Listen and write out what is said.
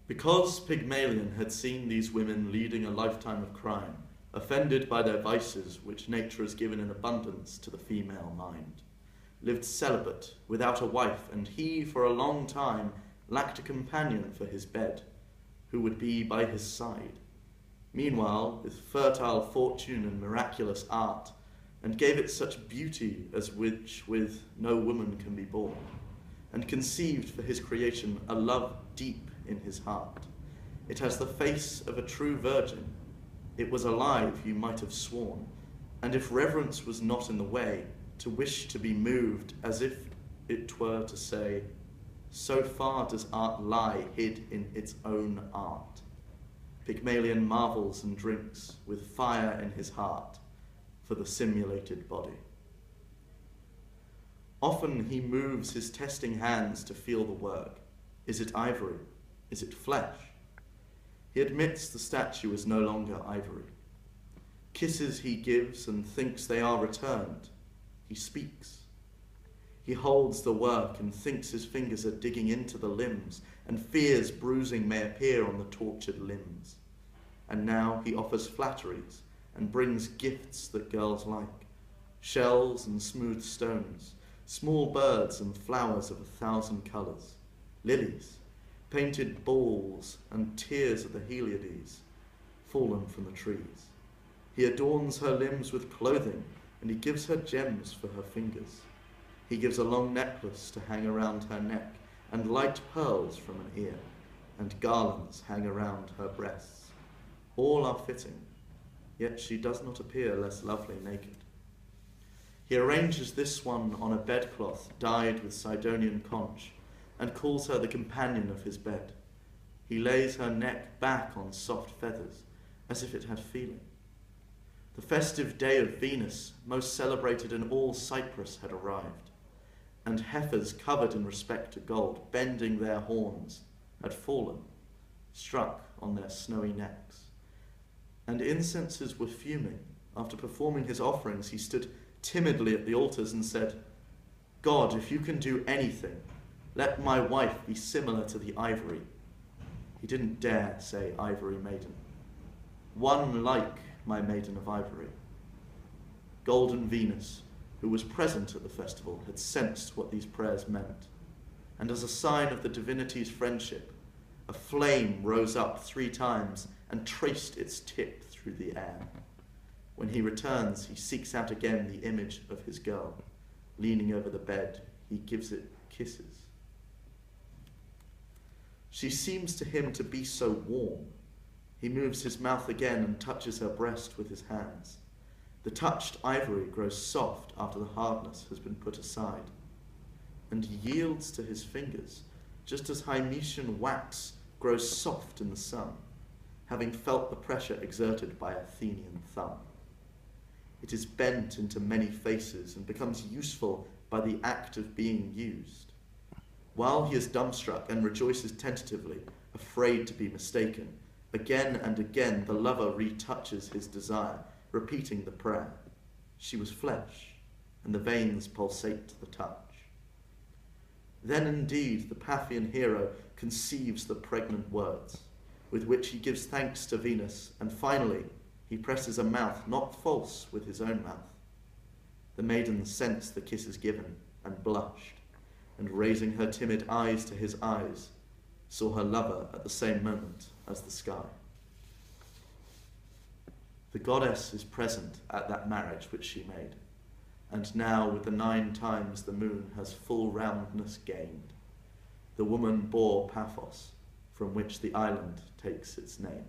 Because Pygmalion had seen these women leading a lifetime of crime, offended by their vices which nature has given in abundance to the female mind, lived celibate, without a wife, and he for a long time lacked a companion for his bed, who would be by his side. Meanwhile, with fertile fortune and miraculous art, and gave it such beauty as which with no woman can be born, and conceived for his creation a love deep in his heart. It has the face of a true virgin. It was alive, you might have sworn, and if reverence was not in the way, to wish to be moved as if it were to say, so far does art lie hid in its own art. Pygmalion marvels and drinks with fire in his heart for the simulated body. Often he moves his testing hands to feel the work. Is it ivory? Is it flesh? He admits the statue is no longer ivory. Kisses he gives and thinks they are returned. He speaks. He holds the work and thinks his fingers are digging into the limbs and fears bruising may appear on the tortured limbs. And now he offers flatteries and brings gifts that girls like, shells and smooth stones, small birds and flowers of 1,000 colours, lilies, painted balls and tears of the Heliades, fallen from the trees. He adorns her limbs with clothing, and he gives her gems for her fingers. He gives a long necklace to hang around her neck, and light pearls from an ear, and garlands hang around her breasts. All are fitting, yet she does not appear less lovely naked. He arranges this one on a bedcloth dyed with Sidonian conch, and calls her the companion of his bed. He lays her neck back on soft feathers, as if it had feeling. The festive day of Venus, most celebrated in all Cyprus, had arrived, and heifers covered in respect to gold, bending their horns, had fallen, struck on their snowy necks. And incenses were fuming. After performing his offerings, he stood timidly at the altars and said, God, if you can do anything, let my wife be similar to the ivory. He didn't dare say ivory maiden. One like my maiden of ivory. Golden Venus, who was present at the festival, had sensed what these prayers meant. And as a sign of the divinity's friendship, a flame rose up 3 times and traced its tip through the air. When he returns, he seeks out again the image of his girl. Leaning over the bed, he gives it kisses. She seems to him to be so warm. He moves his mouth again and touches her breast with his hands. The touched ivory grows soft after the hardness has been put aside, and yields to his fingers, just as Hymetian wax grows soft in the sun, having felt the pressure exerted by Athenian thumb. It is bent into many faces and becomes useful by the act of being used. While he is dumbstruck and rejoices tentatively, afraid to be mistaken, again and again the lover retouches his desire, repeating the prayer. She was flesh, and the veins pulsate to the touch. Then indeed the Paphian hero conceives the pregnant words, with which he gives thanks to Venus, and finally he presses a mouth not false with his own mouth. The maiden sensed the kisses given, and blushed, and raising her timid eyes to his eyes, saw her lover at the same moment as the sky. The goddess is present at that marriage which she made, and now with the 9 times the moon has full roundness gained. The woman bore Paphos, from which the island takes its name.